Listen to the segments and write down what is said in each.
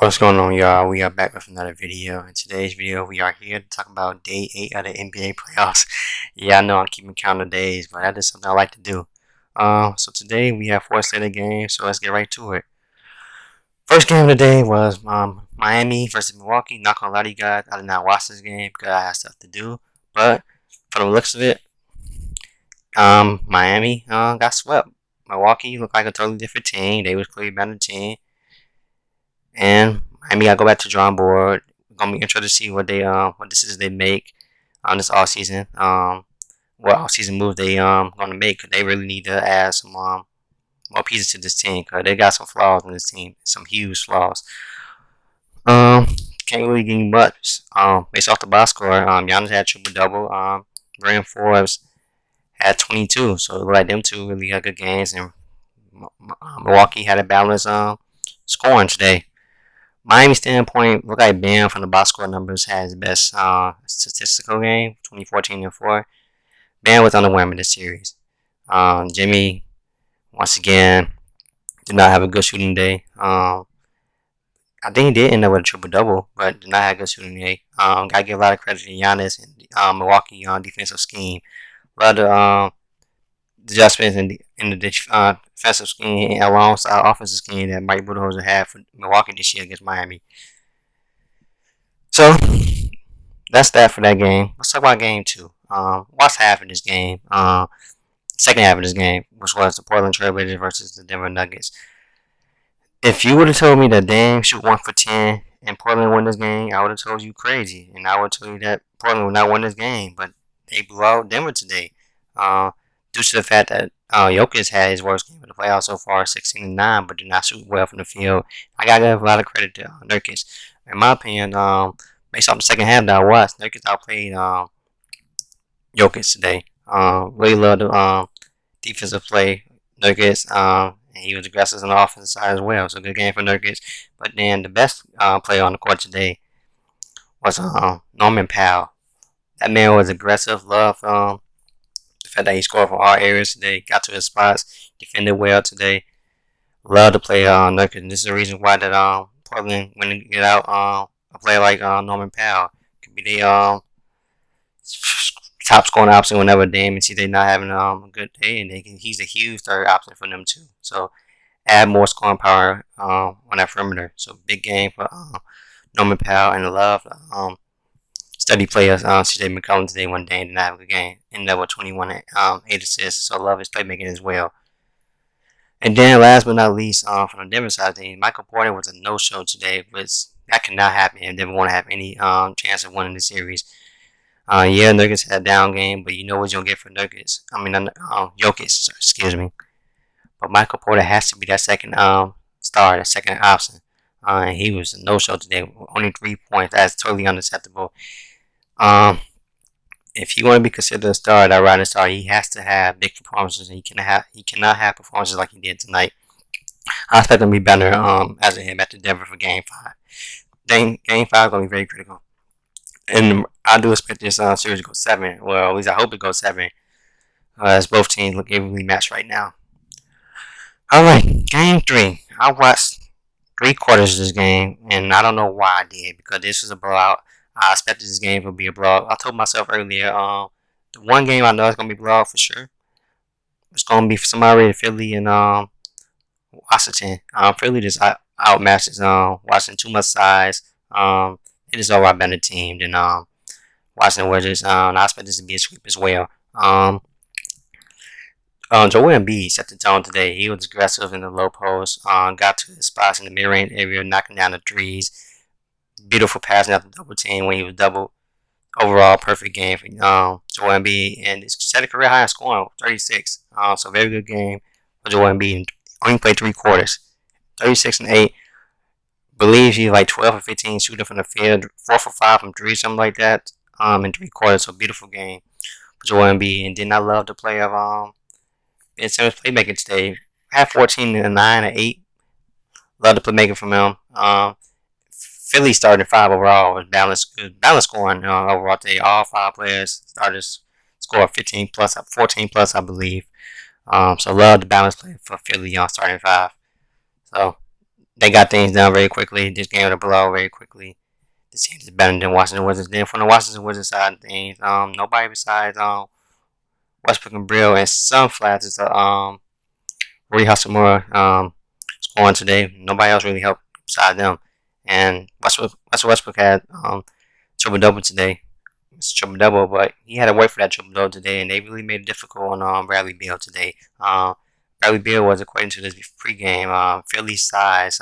What's going on, y'all? We are back with another video. In today's video, we are here to talk about day 8 of the NBA playoffs. Yeah, I know I'm keeping count of days, but that is something I like to do. So today we have 4 slated games, so let's get right to it. First game of the day was Miami versus Milwaukee. Not gonna lie to you guys, I did not watch this game because I had stuff to do. But for the looks of it, Miami got swept. Milwaukee looked like a totally different team. They was clearly better team. And Miami gotta go back to the drawing board. Gonna be interested to see what decisions they make on this off season. What off season moves they gonna make. Cause they really need to add some more pieces to this team. Cause they got some flaws in this team, some huge flaws. Can't really give you much. Based off the box score, Giannis had triple double. Brandon Forbes had 22. So it looked like them two really had good games, and Milwaukee had a balanced scoring today. Miami standpoint, look like Bam from the box score numbers has the best statistical game, 2014 and 4. Bam was underwhelming this series. Jimmy, once again, did not have a good shooting day. I think he did end up with a triple double, but did not have a good shooting day. Gotta give a lot of credit to Giannis and Milwaukee defensive scheme. A lot of adjustments in the defensive scheme alongside offensive scheme that Mike Budenholzer had for Milwaukee this year against Miami. So that's that for that game. Let's talk about game 2. Watch half of this game. Second half of this game, which was the Portland Trailblazers versus the Denver Nuggets. If you would have told me that Dame shoot 1 for 10 and Portland won this game, I would have told you crazy, and I would tell you that Portland would not win this game. But they blew out Denver today. Due to the fact that Jokic had his worst game of the playoffs so far, 16-9, but did not shoot well from the field. I gotta give a lot of credit to Nurkic. In my opinion, based off the second half that I watched, Nurkic outplayed Jokic today. Really loved the defensive play, Nurkic, and he was aggressive on the offensive side as well. So good game for Nurkic. But then the best player on the court today was Norman Powell. That man was aggressive, loved the fact that he scored from all areas today, got to his spots, defended well today. Love to play Nurkic. And this is the reason why that Portland, when they get out a player like Norman Powell, could be the top scoring option whenever Dame and see they not having a good day, and he's a huge third option for them too. So add more scoring power on that perimeter. So big game for Norman Powell, and love steady players. CJ McCollum today when Dame did not have a good game. Ended up with 21 8 assists. So I love his playmaking as well. And then last but not least, from the Denver side of things, Michael Porter was a no-show today, which that cannot happen if Denver want to have any chance of winning the series. Yeah, Nuggets had a down game, but you know what you're gonna get for Nuggets. I mean, Jokic, excuse me. But Michael Porter has to be that second star, that second option. And he was a no-show today, only 3 points. That's totally unacceptable. If he want to be considered a star, that rising star, he has to have big performances. He cannot have performances like he did tonight. I expect him to be better as I head back to Denver for Game 5. Game 5 is going to be very critical. And I do expect this series to go 7. Well, at least I hope it goes 7. As both teams look evenly matched right now. Alright, Game 3. I watched 3 quarters of this game, and I don't know why I did, because this was a blowout. I expected this game would be a blowout. I told myself earlier, the one game I know it's going to be a blowout for sure. It's going to be somebody in Philly and Washington. Philly just outmatches Washington too much size. It is a lot better team than Washington Wizards. And I expect this to be a sweep as well. Joel Embiid set the tone today. He was aggressive in the low post. Got to his spots in the mid-range area, knocking down the threes. Beautiful passing out the double team when he was double. Overall, perfect game for Joel Embiid, and it's set a career high in scoring, 36. So very good game for Joel Embiid. Only played 3 quarters, 36 and 8. Believes he's like 12 or 15 shooting from the field, 4 for 5 from 3, something like that. In 3 quarters, so beautiful game for Joel Embiid. And then I love the play of Ben Simmons playmaking today. Had 14 and 9 and 8. Love the playmaking from him. Philly started 5 overall. It was balanced scoring overall today. All 5 players started score 15 plus, 14 plus, I believe. So love the balance play for Philly starting 5. So They got things done very quickly. This game to blow very quickly. This team is better than Washington Wizards. Then from the Washington Wizards side of things, nobody besides Westbrook and Brill and some flashes of Rui Hachimura scoring today. Nobody else really helped beside them. And Westbrook had triple double today. It's triple double, but he had to wait for that triple double today, and they really made it difficult on Bradley Beal today. Bradley Beal was, according to this pregame, Philly's size,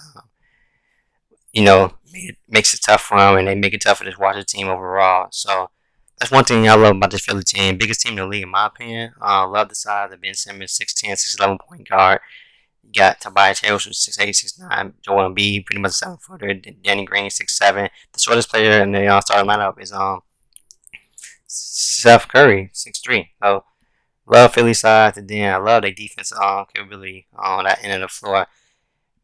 makes it tough for him, and they make it tough for this Washington team overall. So that's one thing I love about this Philly team. Biggest team in the league, in my opinion. Love the size of Ben Simmons, 6'10", 6'11" point guard. You got Tobias Harris, who's 6'8", 6'9". Joel Embiid, pretty much a 7-footer. Danny Green, 6'7". The shortest player in the starting lineup is Steph Curry, 6'3". So love Philly size, and then I love their defense capability on that end of the floor.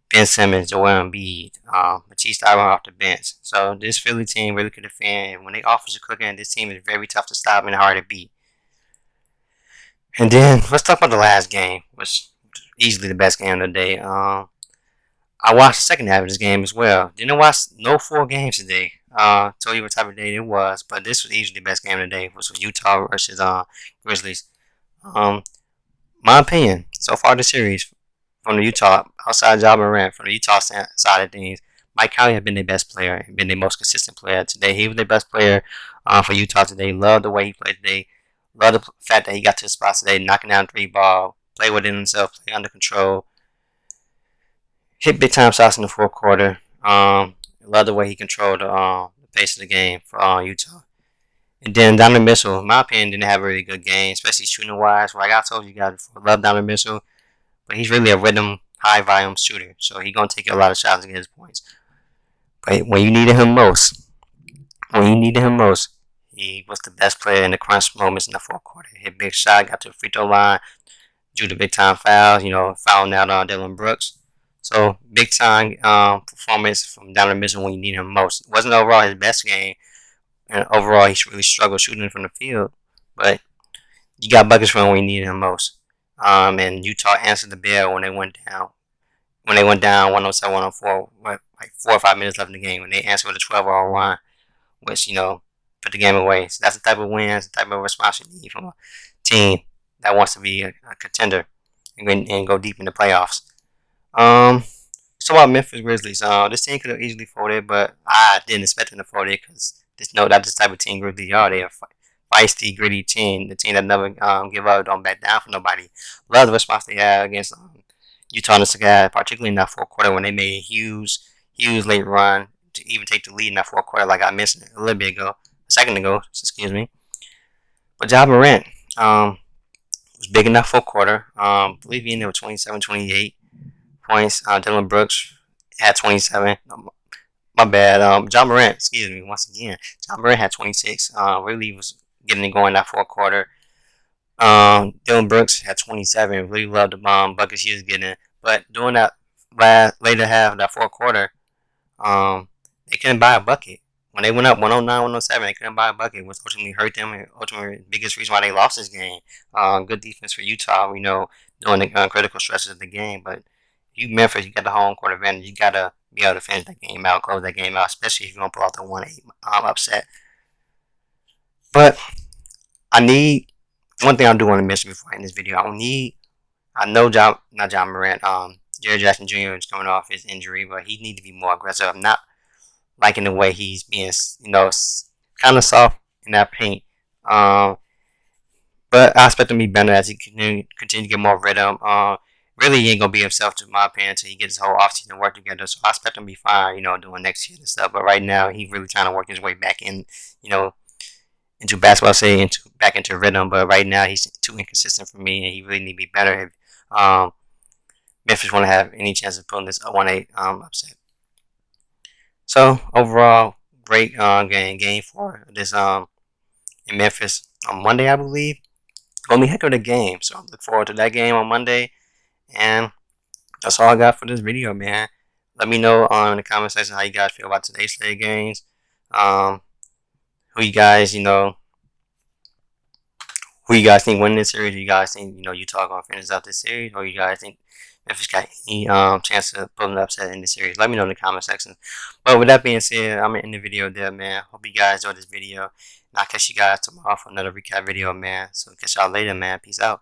Ben Simmons, Joel Embiid, Matisse Thybulle off the bench. So this Philly team really could defend. And when they offensive cooking, this team is very tough to stop and hard to beat. And then let's talk about the last game, which was easily the best game of the day. I watched the second half of this game as well. Didn't watch no full games today. Told you what type of day it was, but this was easily the best game of the day, which was Utah versus Grizzlies. My opinion, so far this series, from the Utah, outside Ja Morant, from the Utah side of things, Mike Conley has been their best player and been their most consistent player today. He was their best player for Utah today. Loved the way he played today. Loved the fact that he got to the spots today, knocking down 3 ball, play within himself, play under control, hit big time shots in the fourth quarter. Love the way he controlled the pace of the game for Utah. And then Donovan Mitchell, in my opinion, didn't have a really good game, especially shooting wise. Like I told you guys before, love Donovan Mitchell, but he's really a rhythm, high volume shooter, so he's gonna take a lot of shots to get his points. But when you needed him most, he was the best player in the crunch moments in the fourth quarter. Hit big shot, got to the free throw line, drew the big time fouls, fouling out on Dylan Brooks. So big time performance from Donovan Mitchell when you need him most. It wasn't overall his best game, and overall he really struggled shooting from the field, but you got buckets from him when you needed him most. And Utah answered the bell when they went down. When they went down 107, 104, like 4 or 5 minutes left in the game, when they answered with a 12-0 run, which, put the game away. So that's the type of wins, the type of response you need from a team that wants to be a contender and go deep in the playoffs. So about Memphis Grizzlies. This team could have easily folded, but I didn't expect them to fold it because that's the type of team Grizzlies are. They're a feisty, gritty team. The team that never give up, don't back down for nobody. Love the response they had against Utah in the second half, particularly in that fourth quarter when they made a huge late run to even take the lead in that fourth quarter, like I mentioned a little bit ago, a second ago, excuse me. But Ja Morant was big in that fourth quarter. I believe he ended with 27, 28 points. Dylan Brooks had 27. My bad. Ja Morant, excuse me, once again. Ja Morant had 26. Really was getting it going that fourth quarter. Dylan Brooks had 27. Really loved the buckets he was getting. But during that later half of that fourth quarter, they couldn't buy a bucket. When they went up 109, 107, they couldn't buy a bucket, which ultimately hurt them, and ultimately the biggest reason why they lost this game. Good defense for Utah, during the critical stretches of the game. But you Memphis, you got the home court advantage. You got to be able to finish that game out, close that game out, especially if you're going to pull out the 1-8 upset. But I need one thing I do want to mention before I end this video. I know not John Morant, Jerry Jackson Jr. is coming off his injury, but he need to be more aggressive. I'm not liking the way he's being, kind of soft in that paint. But I expect him to be better as he continue to get more rhythm. Really, he ain't gonna be himself, to my opinion, until he gets his whole offseason work together. So I expect him to be fine, doing next year and stuff. But right now, he's really trying to work his way back in, into basketball, back into rhythm. But right now, he's too inconsistent for me, and he really need to be better if Memphis want to have any chance of pulling this 1-8 upset. So overall, great game for this in Memphis on Monday, I believe. Gonna be a heck of a game, so I look forward to that game on Monday. And that's all I got for this video, man. Let me know in the comment section how you guys feel about today's slate games. Who you guys, who you guys think win this series? You guys think, Utah gonna finish out this series, or you guys think if it's got any chance of pulling an upset in the series. Let me know in the comment section. But with that being said, I'm gonna end the video there, man. Hope you guys enjoyed this video. And I'll catch you guys tomorrow for another recap video, man. So catch y'all later, man. Peace out.